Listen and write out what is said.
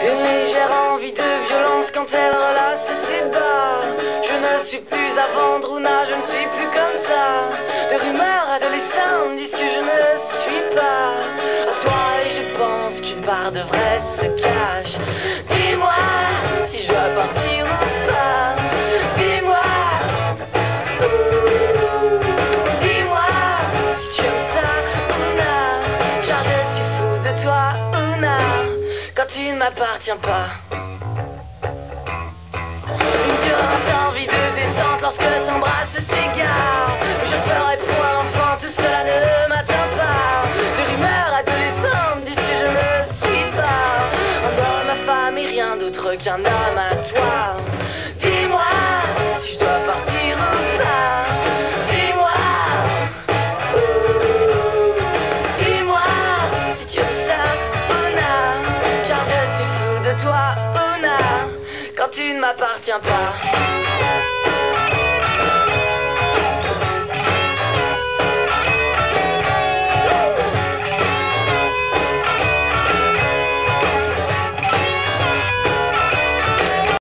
Une légère envie de violence quand elle relasse ses bas. Je ne suis plus à vendre, Ouna, je ne suis plus comme ça. Des rumeurs adolescentes disent que je ne suis pas à toi et je pense qu'une part de vrai se cache. Dis-moi si je dois partir ou pas. Dis-moi, dis-moi si tu aimes ça, Ouna, car je suis fou de toi, Ouna, quand tu ne m'appartiens pas. Une violente envie de descente lorsque t'embrasses s'égare. Je ferai pour un enfant, tout cela ne m'atteint pas. Des rumeurs adolescentes disent que je ne suis pas un homme, ma femme et rien d'autre qu'un homme à toi. Dis-moi si je dois partir ou pas. Dis-moi, dis-moi si tu aimes ça, Ouna, car je suis fou de toi, Ouna, quand tu ne m'appartiens pas.